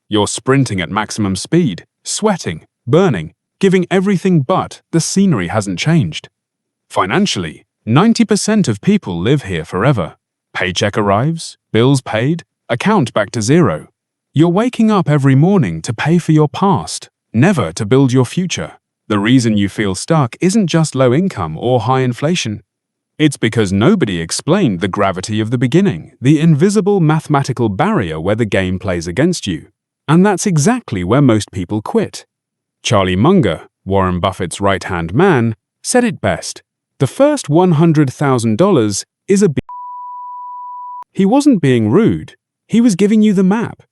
You're sprinting at maximum speed, sweating, burning, giving everything, but the scenery hasn't changed. Financially, 90% of people live here forever. Paycheck arrives, bills paid, account back to zero. You're waking up every morning to pay for your past, never to build your future. The reason you feel stuck isn't just low income or high inflation. It's because nobody explained the gravity of the beginning, the invisible mathematical barrier where the game plays against you. And that's exactly where most people quit. Charlie Munger, Warren Buffett's right-hand man, said it best. The first $100,000 is a He wasn't being rude. He was giving you the map.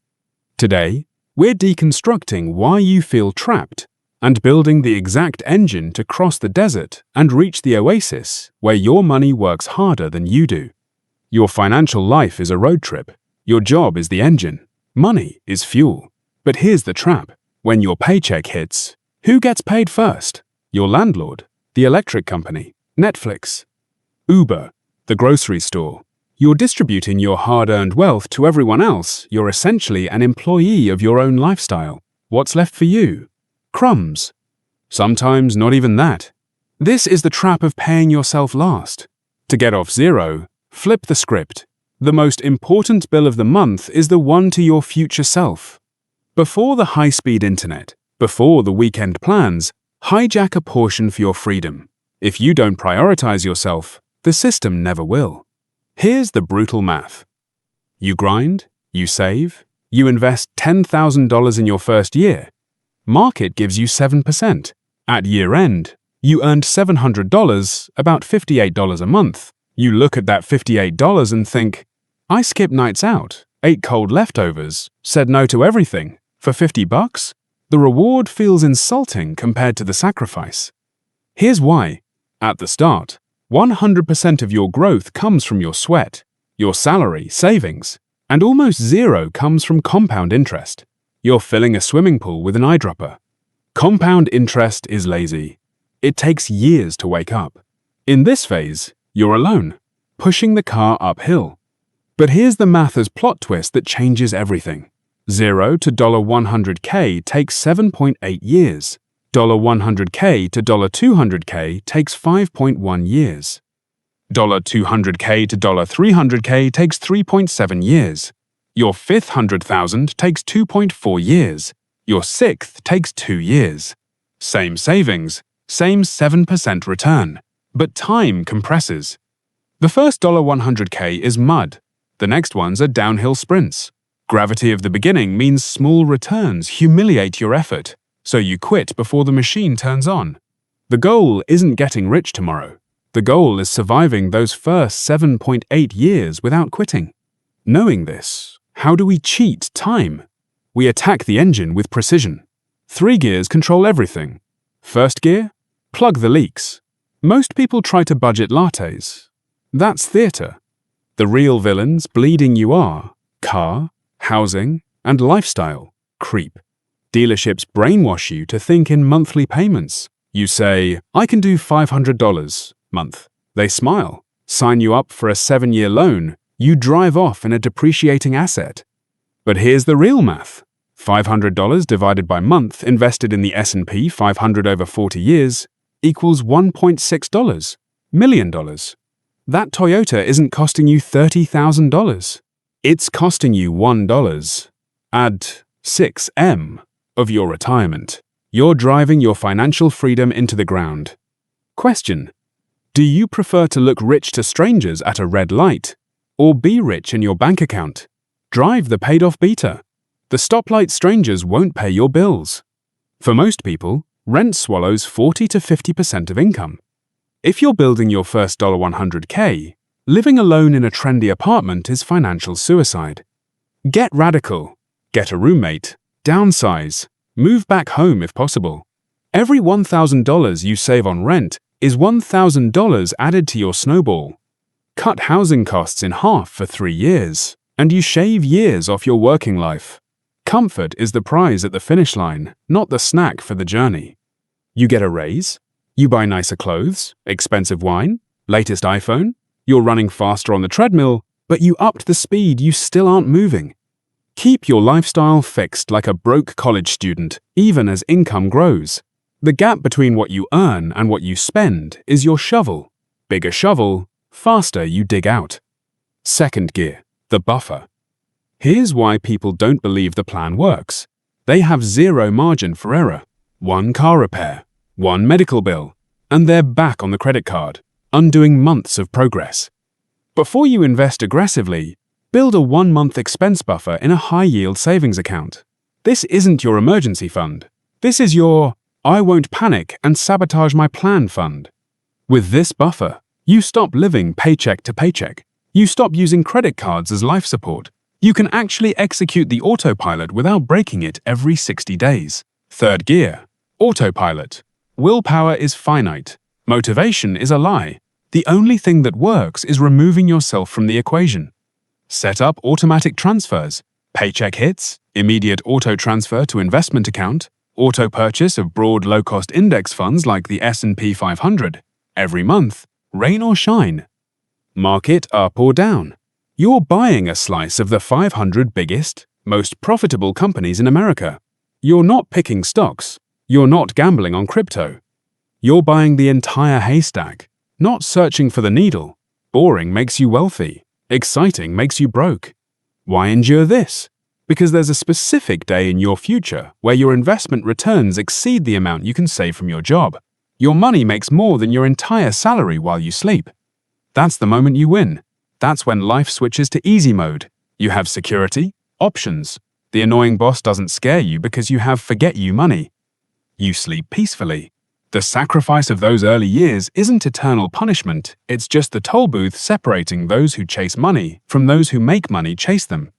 Today, we're deconstructing why you feel trapped and building the exact engine to cross the desert and reach the oasis where your money works harder than you do. Your financial life is a road trip. Your job is the engine. Money is fuel. But here's the trap. When your paycheck hits, who gets paid first? Your landlord, the electric company, Netflix, Uber, the grocery store. You're distributing your hard-earned wealth to everyone else. You're essentially an employee of your own lifestyle. What's left for you? Crumbs. Sometimes not even that. This is the trap of paying yourself last. To get off zero, flip the script. The most important bill of the month is the one to your future self. Before the high-speed internet, before the weekend plans, hijack a portion for your freedom. If you don't prioritize yourself, the system never will. Here's the brutal math. You grind, you save, you invest $10,000 in your first year. Market gives you 7%. At year-end, you earned $700, about $58 a month. You look at that $58 and think, I skipped nights out, ate cold leftovers, said no to everything. For $50? The reward feels insulting compared to the sacrifice. Here's why. At the start, 100% of your growth comes from your sweat, your salary, savings, and almost zero comes from compound interest. You're filling a swimming pool with an eyedropper. Compound interest is lazy. It takes years to wake up. In this phase, you're alone, pushing the car uphill. But here's the math's plot twist that changes everything. 0 to $100K takes 7.8 years. $100K to $200K takes 5.1 years. $200K to $300K takes 3.7 years. Your fifth 100,000 takes 2.4 years. Your sixth takes 2 years. Same savings, same 7% return, but time compresses. The first $100K is mud. The next ones are downhill sprints. Gravity of the beginning means small returns humiliate your effort, so you quit before the machine turns on. The goal isn't getting rich tomorrow. The goal is surviving those first 7.8 years without quitting. Knowing this, how do we cheat time? We attack the engine with precision. 3 gears control everything. First gear, plug the leaks. Most people try to budget lattes. That's theater. The real villains bleeding you are car, housing, and lifestyle creep. Dealerships brainwash you to think in monthly payments. You say, I can do $500 month. They smile, sign you up for a 7-year loan. You drive off in a depreciating asset. But here's the real math. $500 divided by month invested in the S&P 500 over 40 years equals $1.6 million. That Toyota isn't costing you $30,000. It's costing you $1. Add 6M of your retirement. You're driving your financial freedom into the ground. Question: do you prefer to look rich to strangers at a red light? Or be rich in your bank account? Drive the paid-off Beta. The stoplight strangers won't pay your bills. For most people, rent swallows 40 to 50% of income. If you're building your first $100K, living alone in a trendy apartment is financial suicide. Get radical. Get a roommate. Downsize. Move back home if possible. Every $1,000 you save on rent is $1,000 added to your snowball. Cut housing costs in half for 3 years, and you shave years off your working life. Comfort is the prize at the finish line, not the snack for the journey. You get a raise, you buy nicer clothes, expensive wine, latest iPhone, you're running faster on the treadmill, but you upped the speed, you still aren't moving. Keep your lifestyle fixed like a broke college student, even as income grows. The gap between what you earn and what you spend is your shovel. Bigger shovel, faster you dig out. Second gear, the buffer. Here's why people don't believe the plan works. They have zero margin for error. One car repair, one medical bill, and they're back on the credit card, undoing months of progress. Before you invest aggressively, build a 1-month expense buffer in a high-yield savings account. This isn't your emergency fund. This is your I won't panic and sabotage my plan fund. With this buffer, you stop living paycheck to paycheck. You stop using credit cards as life support. You can actually execute the autopilot without breaking it every 60 days. Third gear, autopilot. Willpower is finite. Motivation is a lie. The only thing that works is removing yourself from the equation. Set up automatic transfers. Paycheck hits, immediate auto transfer to investment account, auto purchase of broad low-cost index funds like the S&P 500. Every month, rain or shine. Market up or down. You're buying a slice of the 500 biggest, most profitable companies in America. You're not picking stocks. You're not gambling on crypto. You're buying the entire haystack, not searching for the needle. Boring makes you wealthy. Exciting makes you broke. Why endure this? Because there's a specific day in your future where your investment returns exceed the amount you can save from your job. Your money makes more than your entire salary while you sleep. That's the moment you win. That's when life switches to easy mode. You have security, options. The annoying boss doesn't scare you because you have forget-you money. You sleep peacefully. The sacrifice of those early years isn't eternal punishment, it's just the toll booth separating those who chase money from those who make money chase them.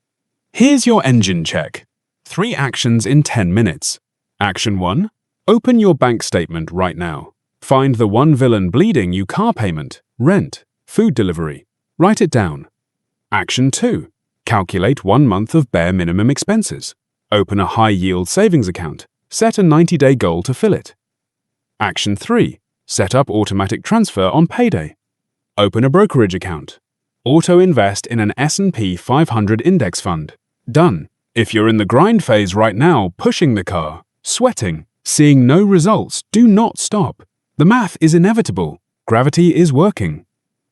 Here's your engine check. 3 actions in 10 minutes. Action 1. Open your bank statement right now. Find the one villain bleeding you: car payment, rent, food delivery. Write it down. Action 2. Calculate 1 month of bare minimum expenses. Open a high-yield savings account. Set a 90-day goal to fill it. Action 3. Set up automatic transfer on payday. Open a brokerage account. Auto-invest in an S&P 500 index fund. Done. If you're in the grind phase right now, pushing the car, sweating, seeing no results, do not stop. The math is inevitable. Gravity is working.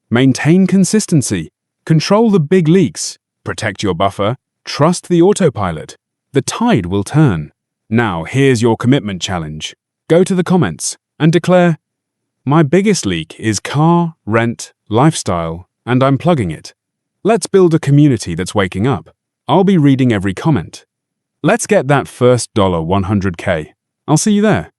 Maintain consistency. Control the big leaks. Protect your buffer. Trust the autopilot. The tide will turn. Now here's your commitment challenge. Go to the comments and declare, "My biggest leak is car, rent, lifestyle, and I'm plugging it." Let's build a community that's waking up. I'll be reading every comment. Let's get that first $100K. I'll see you there.